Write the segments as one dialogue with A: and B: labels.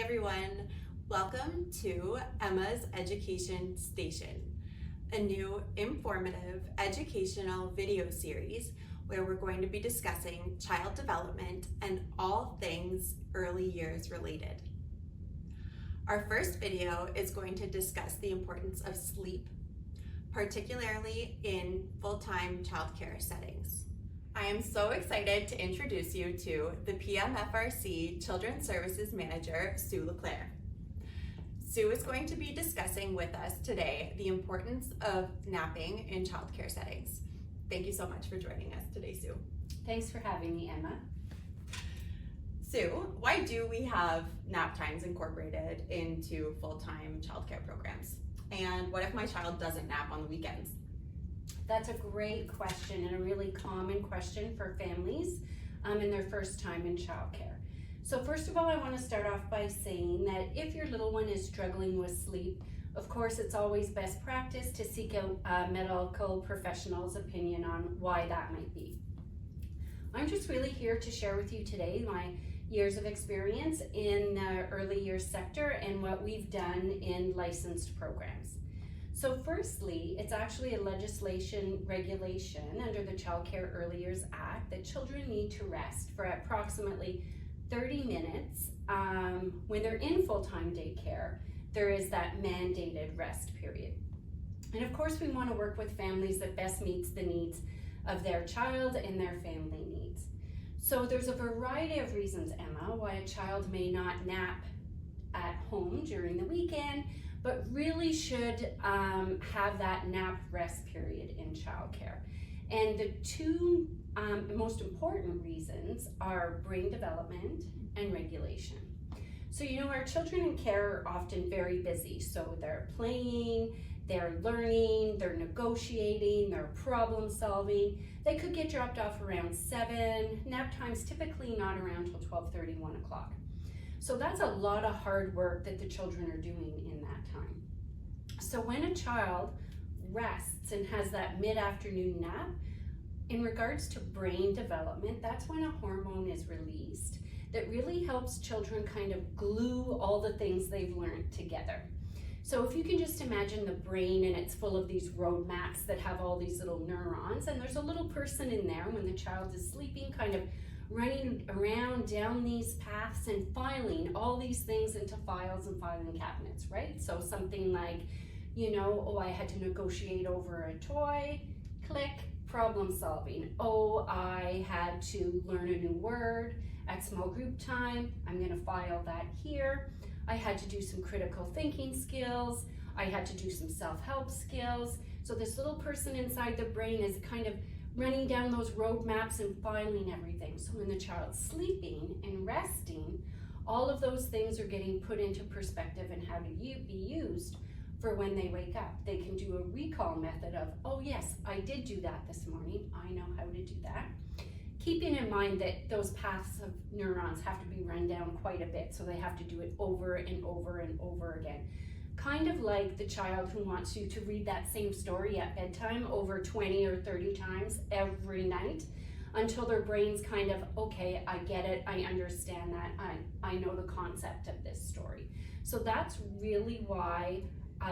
A: everyone, welcome to Emma's Education Station, a new informative educational video series where we're going to be discussing child development and all things early years related. Our first video is going to discuss the importance of sleep, particularly in full-time childcare settings. I am so excited to introduce you to the PMFRC Children's Services Manager, Sue Leclair. Sue is going to be discussing with us today the importance of napping in childcare settings. Thank you so much for joining us today, Sue.
B: Thanks for having me, Emma.
A: Sue, why do we have nap times incorporated into full-time childcare programs? And what if my child doesn't nap on the weekends?
B: That's a great question and a really common question for families in their first time in childcare. So first of all, I want to start off by saying that if your little one is struggling with sleep, of course, it's always best practice to seek out a medical professional's opinion on why that might be. I'm just really here to share with you today my years of experience in the early years sector and what we've done in licensed programs. So firstly, it's actually a legislation regulation under the Childcare Early Years Act that children need to rest for approximately 30 minutes. When they're in full-time daycare, there is that mandated rest period. And of course, we want to work with families that best meets the needs of their child and their family needs. So there's a variety of reasons, Emma, why a child may not nap at home during the weekend, but really should have that nap rest period in childcare. And the two most important reasons are brain development and regulation. So our children in care are often very busy. So they're playing, they're learning, they're negotiating, they're problem solving. They could get dropped off around 7, nap time's typically not around till 12:30, 1 o'clock. So that's a lot of hard work that the children are doing in that time. So when a child rests and has that mid-afternoon nap, in regards to brain development, that's when a hormone is released that really helps children kind of glue all the things they've learned together. So if you can just imagine the brain, and it's full of these road maps that have all these little neurons, and there's a little person in there when the child is sleeping, kind of running around down these paths and filing all these things into files and filing cabinets, right? So something like, I had to negotiate over a toy, click, problem solving. I had to learn a new word at small group time, I'm gonna file that here. I had to do some critical thinking skills. I had to do some self-help skills. So this little person inside the brain is kind of running down those road maps and filing everything. So when the child's sleeping and resting, all of those things are getting put into perspective and how to be used for when they wake up. They can do a recall method of, oh yes, I did do that this morning. I know how to do that. Keeping in mind that those paths of neurons have to be run down quite a bit, so they have to do it over and over and over again. Kind of like the child who wants you to read that same story at bedtime over 20 or 30 times every night until their brain's kind of, okay, I get it, I understand that, I know the concept of this story. So that's really why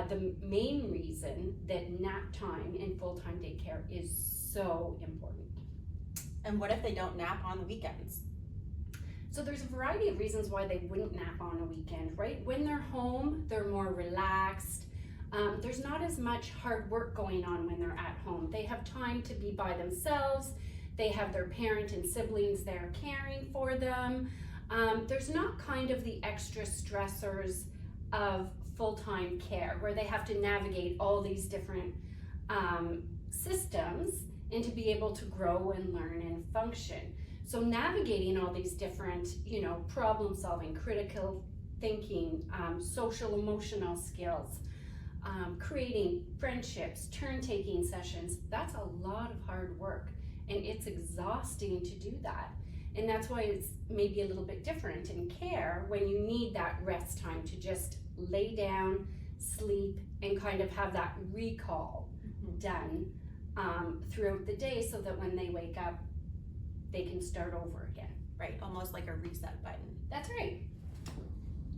B: the main reason that nap time in full-time daycare is so important.
A: And what if they don't nap on the weekends?
B: So there's a variety of reasons why they wouldn't nap on a weekend, right? When they're home, they're more relaxed. There's not as much hard work going on when they're at home. They have time to be by themselves. They have their parent and siblings there caring for them. There's not kind of the extra stressors of full-time care where they have to navigate all these different systems and to be able to grow and learn and function. So navigating all these different, problem solving, critical thinking, social emotional skills, creating friendships, turn-taking sessions, that's a lot of hard work, and it's exhausting to do that. And that's why it's maybe a little bit different in care when you need that rest time to just lay down, sleep, and kind of have that recall done throughout the day so that when they wake up, they can start over again.
A: Right, almost like a reset button.
B: That's right.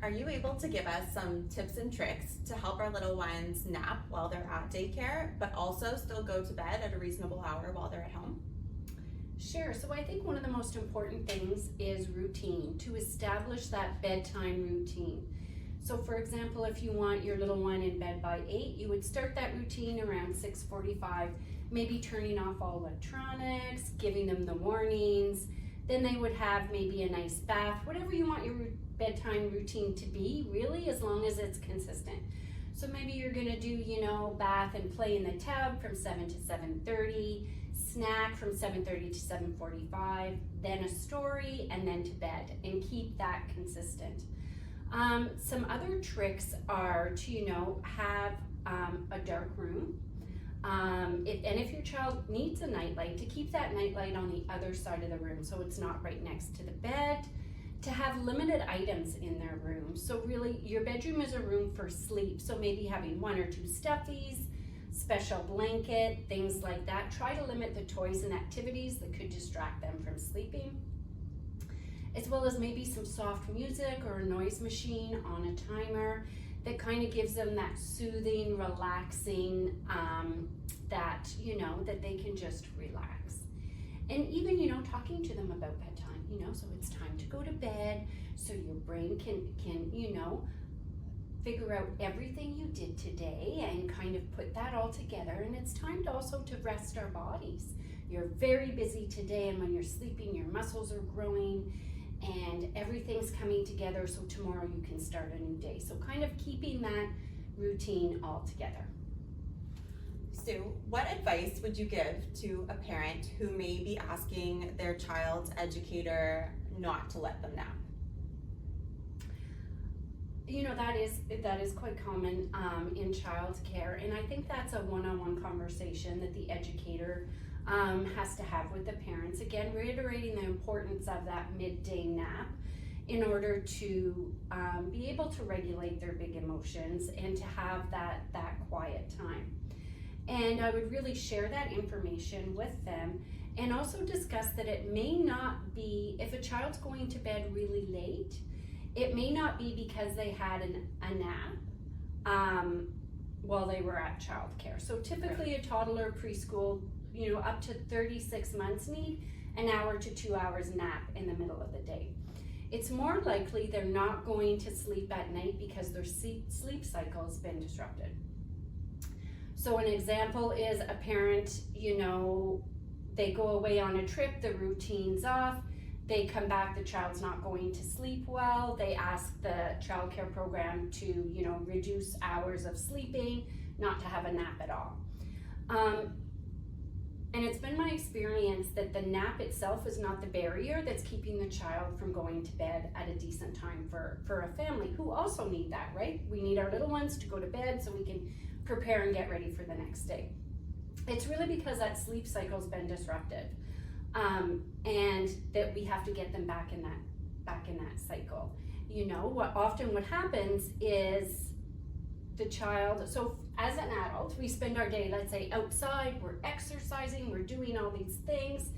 A: Are you able to give us some tips and tricks to help our little ones nap while they're at daycare, but also still go to bed at a reasonable hour while they're at home?
B: Sure. So I think one of the most important things is routine, to establish that bedtime routine. So for example, if you want your little one in bed by 8, you would start that routine around 6:45, maybe turning off all electronics, giving them the warnings. Then they would have maybe a nice bath, whatever you want your bedtime routine to be, really, as long as it's consistent. So maybe you're gonna do, bath and play in the tub from 7 to 7:30, snack from 7:30 to 7:45, then a story, and then to bed, and keep that consistent. Some other tricks are to, have a dark room. If your child needs a nightlight, to keep that nightlight on the other side of the room so it's not right next to the bed. To have limited items in their room. So really, your bedroom is a room for sleep. So maybe having 1 or 2 stuffies, special blanket, things like that. Try to limit the toys and activities that could distract them from sleeping. As well as maybe some soft music or a noise machine on a timer that kind of gives them that soothing, relaxing, that they can just relax. And even, talking to them about bedtime, so it's time to go to bed, so your brain can figure out everything you did today and kind of put that all together. And it's time to also to rest our bodies. You're very busy today, and when you're sleeping, your muscles are growing and everything's coming together, so tomorrow you can start a new day. So kind of keeping that routine all together.
A: Sue, what advice would you give to a parent who may be asking their child's educator not to let them nap?
B: That is quite common in childcare, and I think that's a one-on-one conversation that the educator has to have with the parents. Again, reiterating the importance of that midday nap in order to be able to regulate their big emotions and to have that quiet time. And I would really share that information with them, and also discuss that it may not be, if a child's going to bed really late, it may not be because they had a nap while they were at childcare. So typically a toddler preschool, up to 36 months need an hour to 2 hours nap in the middle of the day. It's more likely they're not going to sleep at night because their sleep cycle's been disrupted. So an example is a parent, they go away on a trip, the routine's off, they come back, the child's not going to sleep well, they ask the childcare program to, reduce hours of sleeping, not to have a nap at all. And it's been my experience that the nap itself is not the barrier that's keeping the child from going to bed at a decent time for a family who also need that, right? We need our little ones to go to bed so we can prepare and get ready for the next day. It's really because that sleep cycle's been disrupted, and that we have to get them back in that cycle. What happens is the child, so as an adult, we spend our day, let's say, outside, we're exercising, we're doing all these things,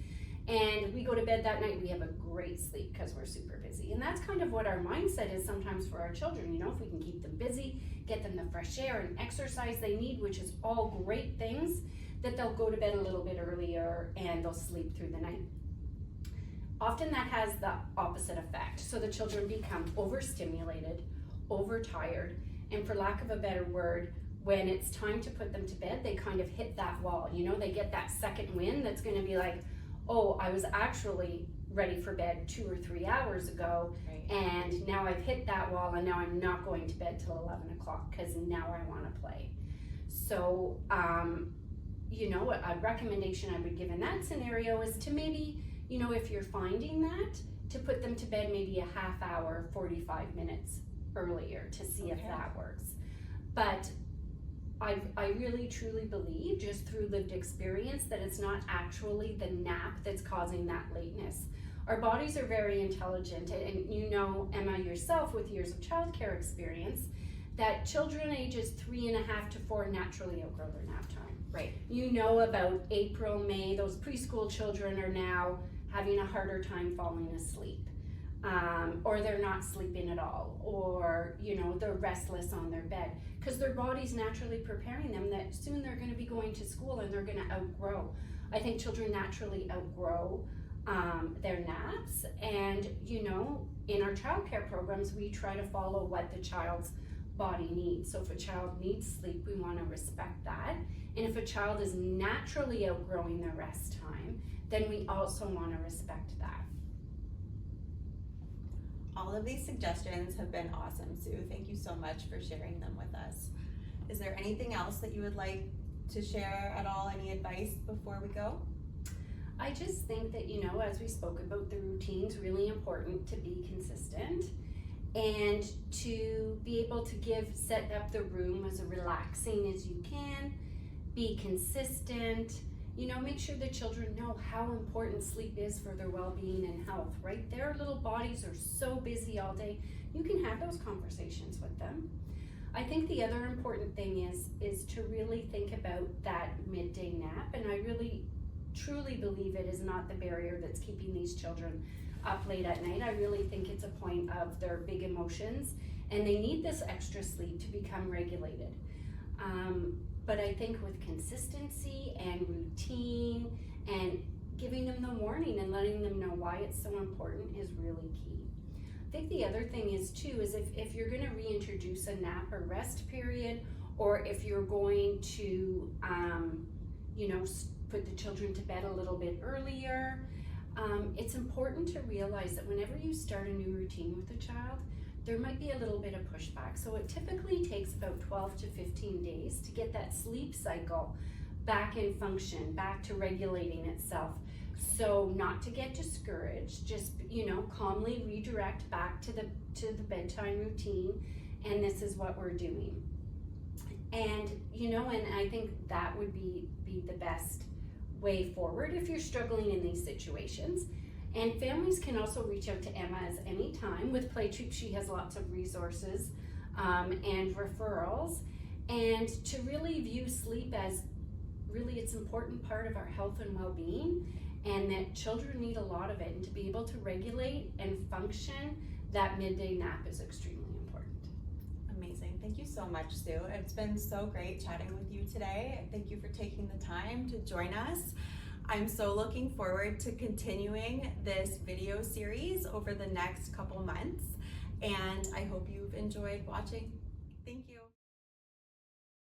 B: and we go to bed that night, we have a great sleep because we're super busy. And that's kind of what our mindset is sometimes for our children. If we can keep them busy, get them the fresh air and exercise they need, which is all great things, that they'll go to bed a little bit earlier and they'll sleep through the night. Often that has the opposite effect. So the children become overstimulated, overtired, and for lack of a better word, when it's time to put them to bed, they kind of hit that wall. They get that second wind that's going to be like, oh, I was actually ready for bed 2 or 3 hours ago, right, and now I've hit that wall, and now I'm not going to bed till 11 o'clock because now I want to play. So, a recommendation I would give in that scenario is to maybe, if you're finding that, to put them to bed maybe a half hour, 45 minutes earlier to see if that works. But I really truly believe, just through lived experience, that it's not actually the nap that's causing that lateness. Our bodies are very intelligent, and Emma, yourself with years of childcare experience, that children ages 3.5 to 4 naturally outgrow their nap time.
A: Right.
B: About April, May, those preschool children are now having a harder time falling asleep. or they're not sleeping at all, or they're restless on their bed, because their body's naturally preparing them that soon they're going to be going to school and they're going to outgrow. I think children naturally outgrow their naps, and in our childcare programs we try to follow what the child's body needs. So if a child needs sleep, we want to respect that, and if a child is naturally outgrowing their rest time, then we also want to respect that.
A: All of these suggestions have been awesome, Sue. Thank you so much for sharing them with us. Is there anything else that you would like to share at all? Any advice before we go?
B: I just think that, as we spoke about, the routine's really important to be consistent and to be able to set up the room as relaxing as you can, be consistent, make sure the children know how important sleep is for their well-being and health, right? Their little bodies are so busy all day. You can have those conversations with them. I think the other important thing is to really think about that midday nap, and I really truly believe it is not the barrier that's keeping these children up late at night. I really think it's a point of their big emotions, and they need this extra sleep to become regulated. But I think with consistency and routine and giving them the warning and letting them know why it's so important is really key. I think the other thing is too, is if you're going to reintroduce a nap or rest period, or if you're going to, put the children to bed a little bit earlier, it's important to realize that whenever you start a new routine with a child, there might be a little bit of pushback. So it typically takes about 12 to 15 days to get that sleep cycle back in function, back to regulating itself. So not to get discouraged, just calmly redirect back to the bedtime routine, and this is what we're doing. And and I think that would be the best way forward if you're struggling in these situations. And families can also reach out to Emma at any time. With Play Troop, she has lots of resources and referrals, and to really view sleep as really it's an important part of our health and well-being, and that children need a lot of it, and to be able to regulate and function, that midday nap is extremely important.
A: Amazing. Thank you so much, Sue. It's been so great chatting with you today. Thank you for taking the time to join us. I'm so looking forward to continuing this video series over the next couple months, and I hope you've enjoyed watching.